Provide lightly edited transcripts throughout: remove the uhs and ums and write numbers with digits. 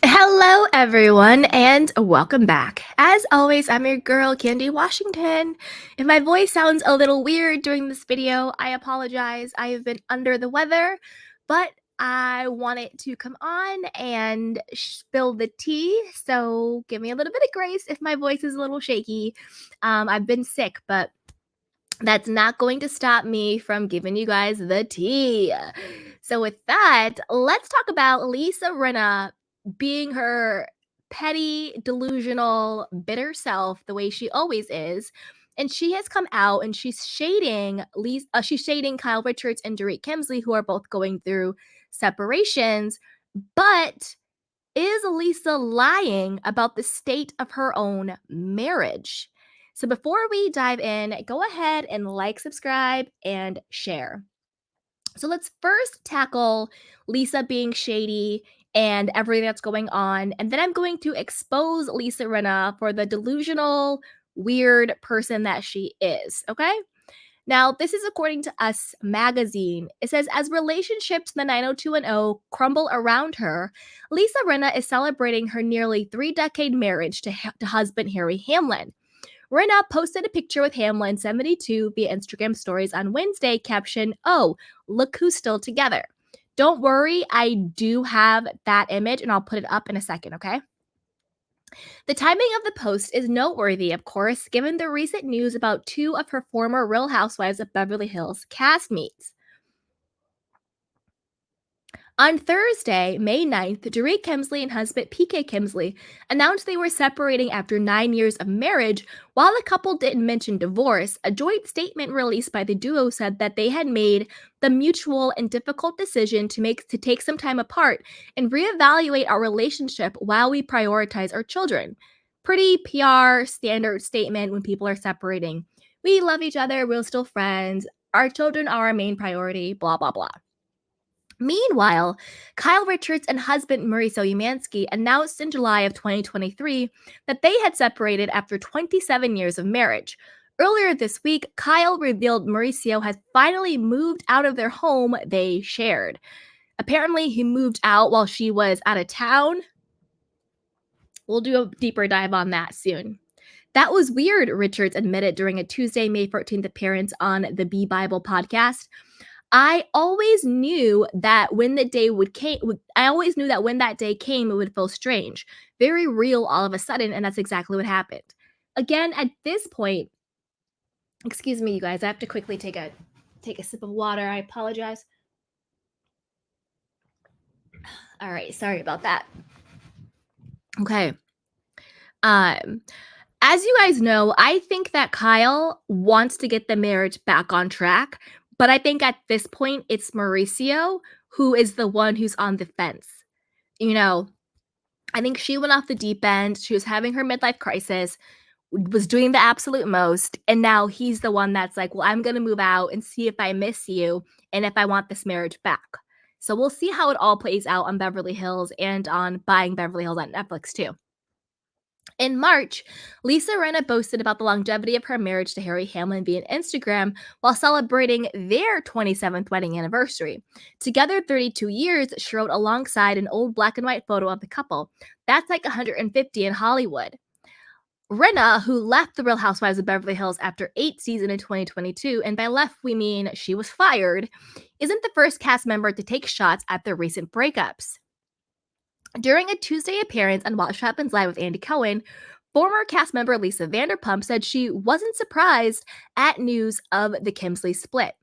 Hello, everyone, and welcome back. As always, I'm your girl, Candy Washington. If my voice sounds a little weird during this video, I apologize. I have been under the weather, but I wanted to come on and spill the tea, so give me a little bit of grace if my voice is a little shaky. I've been sick, but that's not going to stop me from giving you guys the tea. So, with that, let's talk about Lisa Rinna being her petty, delusional, bitter self, the way she always is. And she has come out and she's shading she's shading Kyle Richards and Dorit Kemsley, who are both going through separations. But is Lisa lying about the state of her own marriage? So before we dive in, go ahead and like, subscribe, and share. So let's first tackle Lisa being shady and everything that's going on. And then I'm going to expose Lisa Rinna for the delusional, weird person that she is. Okay? Now, this is according to Us Magazine. It says, as relationships in the 90210 crumble around her, Lisa Rinna is celebrating her nearly 3-decade marriage to husband Harry Hamlin. Rinna posted a picture with Hamlin, 72, via Instagram stories on Wednesday, caption, "Oh, look who's still together." Don't worry, I do have that image and I'll put it up in a second, okay? The timing of the post is noteworthy, of course, given the recent news about two of her former Real Housewives of Beverly Hills castmates. On Thursday, May 9th, Dorit Kemsley and husband PK Kemsley announced they were separating after 9 years of marriage. While the couple didn't mention divorce, a joint statement released by the duo said that they had made the mutual and difficult decision to take some time apart and reevaluate our relationship while we prioritize our children. Pretty PR standard statement when people are separating. We love each other, we're still friends, our children are our main priority, blah, blah, blah. Meanwhile, Kyle Richards and husband Mauricio Umansky announced in July of 2023 that they had separated after 27 years of marriage. Earlier this week, Kyle revealed Mauricio had finally moved out of their home they shared. Apparently, he moved out while she was out of town. We'll do a deeper dive on that soon. That was weird, Richards admitted during a Tuesday, May 14th appearance on the Be Bible podcast. I always knew that when the day would came, I always knew that when that day came, it would feel strange, very real all of a sudden, and that's exactly what happened. Again, at this point, excuse me, you guys, I have to quickly take a sip of water. I apologize. All right, sorry about that. Okay. Um, as you guys know, I think that Kyle wants to get the marriage back on track, but I think at this point it's Mauricio who is the one who's on the fence. You know, I think she went off the deep end. She was having her midlife crisis, was doing the absolute most, and now he's the one that's like, "Well, I'm going to move out and see if I miss you and if I want this marriage back." So we'll see how it all plays out on Beverly Hills and on Buying Beverly Hills on Netflix too. In March, Lisa Rinna boasted about the longevity of her marriage to Harry Hamlin via Instagram while celebrating their 27th wedding anniversary. Together 32 years, she wrote alongside an old black and white photo of the couple. That's like 150 in Hollywood. Rinna, who left The Real Housewives of Beverly Hills after 8 seasons in 2022, and by left we mean she was fired, isn't the first cast member to take shots at their recent breakups. During a Tuesday appearance on Watch What Happens Live with Andy Cohen, former cast member Lisa Vanderpump said she wasn't surprised at news of the Kemsley split.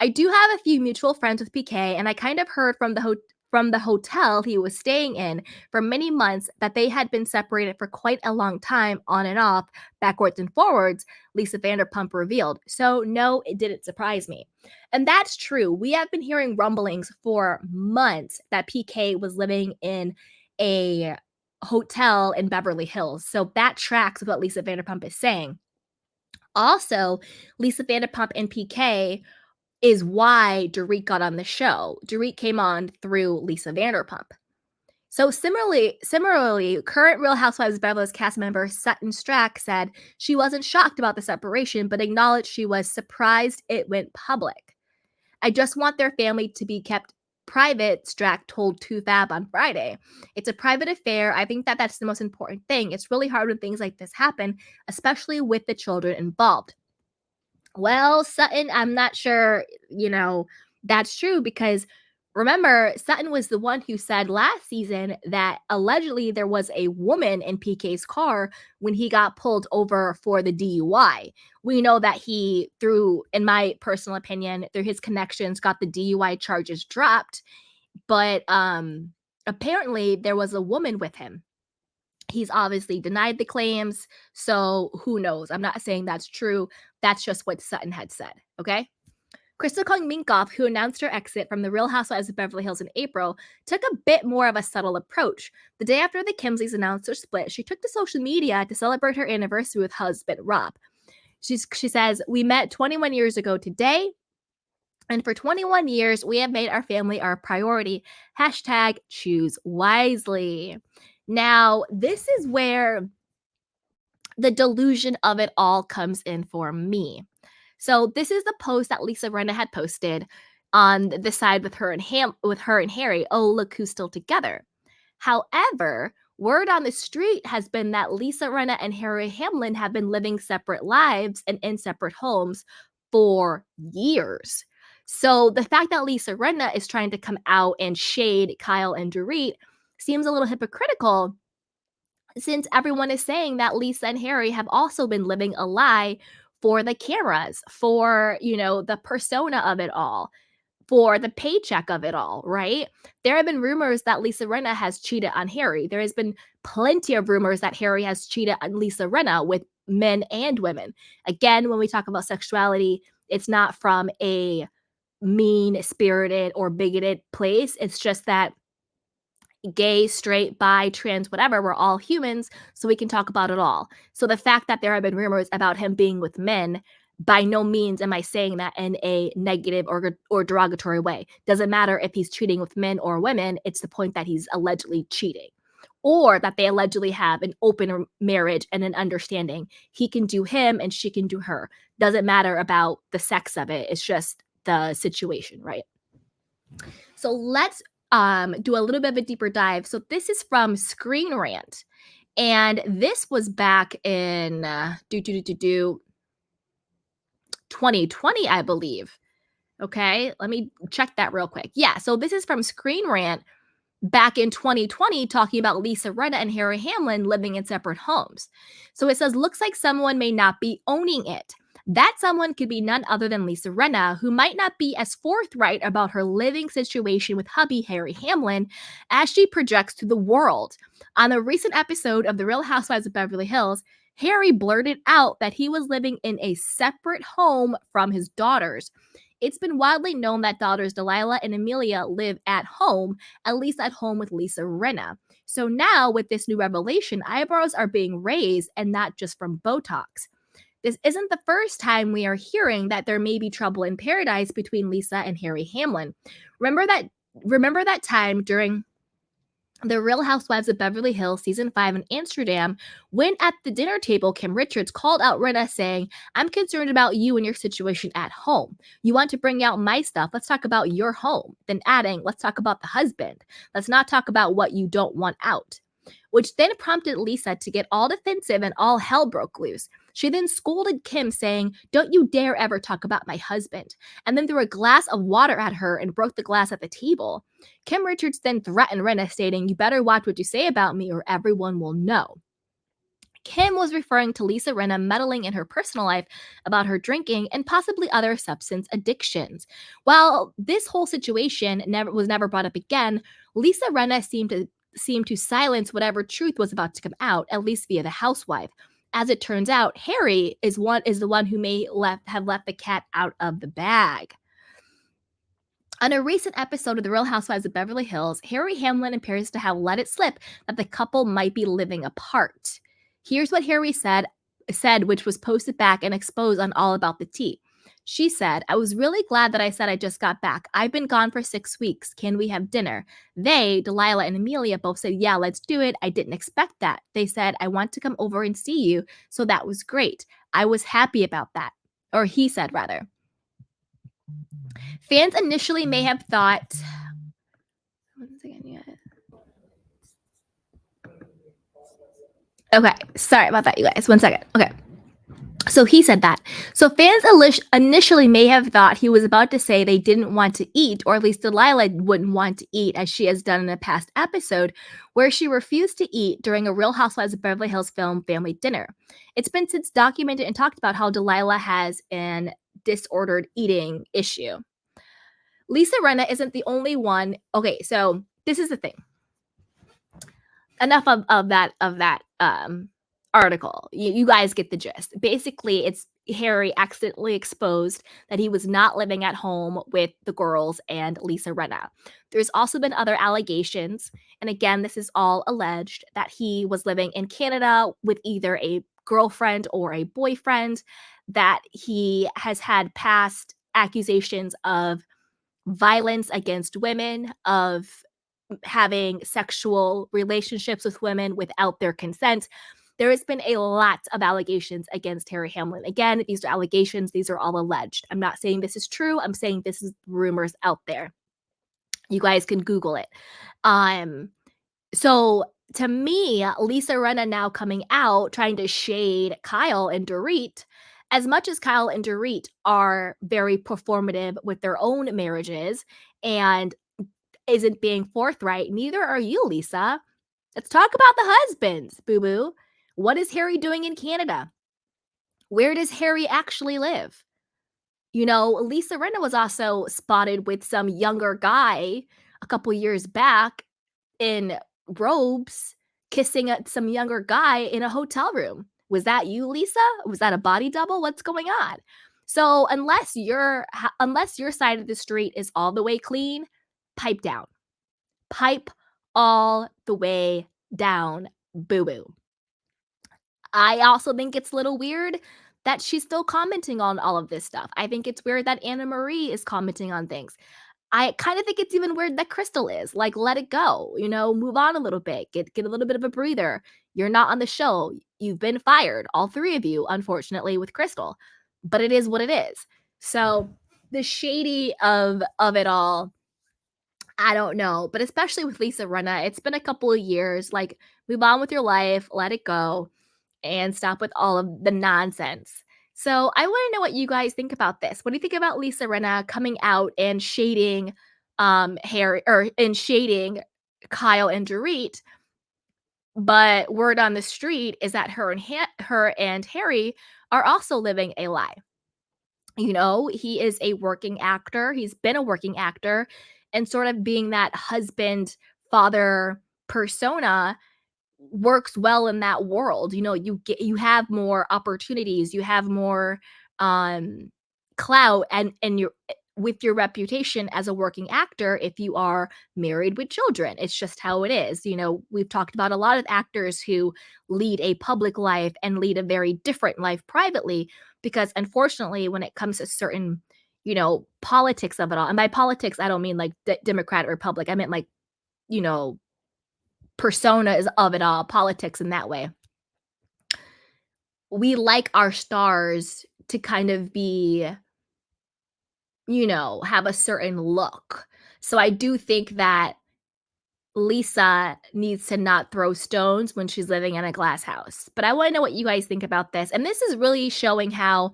I do have a few mutual friends with PK, and I kind of heard from the hotel he was staying in for many months that they had been separated for quite a long time, on and off, backwards and forwards, Lisa Vanderpump revealed. So, no, it didn't surprise me. And that's true. We have been hearing rumblings for months that PK was living in a hotel in Beverly Hills. So that tracks with what Lisa Vanderpump is saying. Also, Lisa Vanderpump and PK is why Dorit got on the show. Dorit came on through Lisa Vanderpump. So similarly, current Real Housewives of Beverly Hills cast member Sutton Strack said she wasn't shocked about the separation, but acknowledged she was surprised it went public. I just want their family to be kept private, Strack told 2Fab on Friday. It's a private affair. I think that that's the most important thing. It's really hard when things like this happen, especially with the children involved. Well, Sutton, I'm not sure, that's true because remember, Sutton was the one who said last season that allegedly there was a woman in PK's car when he got pulled over for the DUI. We know that he, through, in my personal opinion, through his connections, got the DUI charges dropped, but apparently there was a woman with him. He's obviously denied the claims, so who knows? I'm not saying that's true. That's just what Sutton had said, okay? Crystal Kung Minkoff, who announced her exit from The Real Housewives of Beverly Hills in April, took a bit more of a subtle approach. The day after the Kemsleys announced their split, she took to social media to celebrate her anniversary with husband Rob. She says, "We met 21 years ago today, and for 21 years, we have made our family our priority. Hashtag choose wisely." Now, this is where the delusion of it all comes in for me. So this is the post that Lisa Rinna had posted on the side with her and Harry. Oh, look who's still together. However, word on the street has been that Lisa Rinna and Harry Hamlin have been living separate lives and in separate homes for years. So the fact that Lisa Rinna is trying to come out and shade Kyle and Dorit seems a little hypocritical, since everyone is saying that Lisa and Harry have also been living a lie for the cameras, for, the persona of it all, for the paycheck of it all, right? There have been rumors that Lisa Rinna has cheated on Harry. There has been plenty of rumors that Harry has cheated on Lisa Rinna with men and women. Again, when we talk about sexuality, it's not from a mean-spirited or bigoted place. It's just that gay, straight, bi, trans, whatever, we're all humans, so we can talk about it all. So the fact that there have been rumors about him being with men, by no means am I saying that in a negative or derogatory way. Doesn't matter if he's cheating with men or women, it's the point that he's allegedly cheating. Or that they allegedly have an open marriage and an understanding. He can do him and she can do her. Doesn't matter about the sex of it. It's just the situation, right? So let's do a little bit of a deeper dive. So this is from Screen Rant, and this was back in 2020, I believe. Okay, let me check that real quick. Yeah, so this is from Screen Rant back in 2020, talking about Lisa Rinna and Harry Hamlin living in separate homes. So it says, looks like someone may not be owning it. That someone could be none other than Lisa Rinna, who might not be as forthright about her living situation with hubby Harry Hamlin as she projects to the world. On a recent episode of The Real Housewives of Beverly Hills, Harry blurted out that he was living in a separate home from his daughters. It's been widely known that daughters Delilah and Amelia live at home, at least at home with Lisa Rinna. So now, with this new revelation, eyebrows are being raised, and not just from Botox. This isn't the first time we are hearing that there may be trouble in paradise between Lisa and Harry Hamlin. Remember that time during The Real Housewives of Beverly Hills season 5 in Amsterdam, when at the dinner table Kim Richards called out Rinna saying, "I'm concerned about you and your situation at home. You want to bring out my stuff. Let's talk about your home." Then adding, "Let's talk about the husband. Let's not talk about what you don't want out." Which then prompted Lisa to get all defensive and all hell broke loose. She then scolded Kim, saying, "Don't you dare ever talk about my husband," and then threw a glass of water at her and broke the glass at the table. Kim Richards then threatened Rinna, stating, "You better watch what you say about me or everyone will know." Kim was referring to Lisa Rinna meddling in her personal life about her drinking and possibly other substance addictions. While this whole situation was never brought up again, Lisa Rinna seemed to silence whatever truth was about to come out, at least via the housewife. As it turns out, Harry is the one who may have left the cat out of the bag. On a recent episode of The Real Housewives of Beverly Hills, Harry Hamlin appears to have let it slip that the couple might be living apart. Here's what Harry said, which was posted back and exposed on All About the Tea. She said, "I was really glad that I said I just got back. I've been gone for 6 weeks. Can we have dinner?" They, Delilah and Amelia, both said, "Yeah, let's do it. I didn't expect that." They said, "I want to come over and see you." So that was great. I was happy about that. Or he said, rather. Fans initially may have thought Okay, sorry about that, you guys. 1 second. Okay. So he said that. So fans initially may have thought he was about to say they didn't want to eat, or at least Delilah wouldn't want to eat, as she has done in a past episode, where she refused to eat during a Real Housewives of Beverly Hills film family dinner. It's been since documented and talked about how Delilah has an disordered eating issue. Lisa Rinna isn't the only one. Okay, so this is the thing. Enough of that article. You guys get the gist. Basically, it's Harry accidentally exposed that he was not living at home with the girls and Lisa Rinna. There's also been other allegations, and again, this is all alleged, that he was living in Canada with either a girlfriend or a boyfriend, that he has had past accusations of violence against women, of having sexual relationships with women without their consent. There has been a lot of allegations against Harry Hamlin. Again, these are allegations, these are all alleged. I'm not saying this is true, I'm saying this is rumors out there. You guys can Google it. So to me, Lisa Rinna now coming out trying to shade Kyle and Dorit, as much as Kyle and Dorit are very performative with their own marriages and isn't being forthright, neither are you, Lisa. Let's talk about the husbands, boo boo. What is Harry doing in Canada? Where does Harry actually live? You know, Lisa Rinna was also spotted with some younger guy a couple years back in robes, kissing some younger guy in a hotel room. Was that you, Lisa? Was that a body double? What's going on? So unless your side of the street is all the way clean, pipe down. Pipe all the way down, boo boo. I also think it's a little weird that she's still commenting on all of this stuff. I think it's weird that Anna Marie is commenting on things. I kind of think it's even weird that Crystal is. Like, let it go, move on a little bit, get a little bit of a breather. You're not on the show. You've been fired, all three of you, unfortunately, with Crystal. But it is what it is. So the shady of it all, I don't know, but especially with Lisa Rinna, it's been a couple of years. Like, move on with your life, let it go, and stop with all of the nonsense. So, I want to know what you guys think about this. What do you think about Lisa Rinna coming out and shading Harry or and shading Kyle and Dorit? But word on the street is that her and Harry are also living a lie. He is a working actor. He's been a working actor, and sort of being that husband, father persona works well in that world. You have more opportunities, you have more clout and you're with your reputation as a working actor if you are married with children. It's just how it is. We've talked about a lot of actors who lead a public life and lead a very different life privately, because unfortunately when it comes to certain politics of it all, and by politics I don't mean like Democrat or Republic, I meant like you know personas of it all, politics in that way. We like our stars to kind of be, have a certain look. So I do think that Lisa needs to not throw stones when she's living in a glass house. But I want to know what you guys think about this. And this is really showing how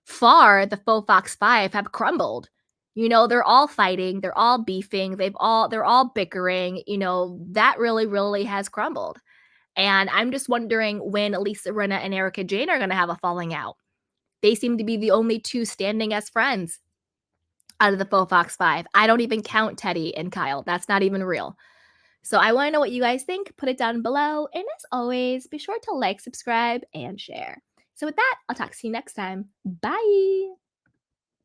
far the faux Fox 5 have crumbled. They're all fighting, they're all beefing, they're all bickering. That really, really has crumbled. And I'm just wondering when Lisa Rinna and Erica Jane are going to have a falling out. They seem to be the only two standing as friends out of the faux Fox 5. I don't even count Teddy and Kyle. That's not even real. So I want to know what you guys think. Put it down below. And as always, be sure to like, subscribe, and share. So with that, I'll talk to you next time. Bye.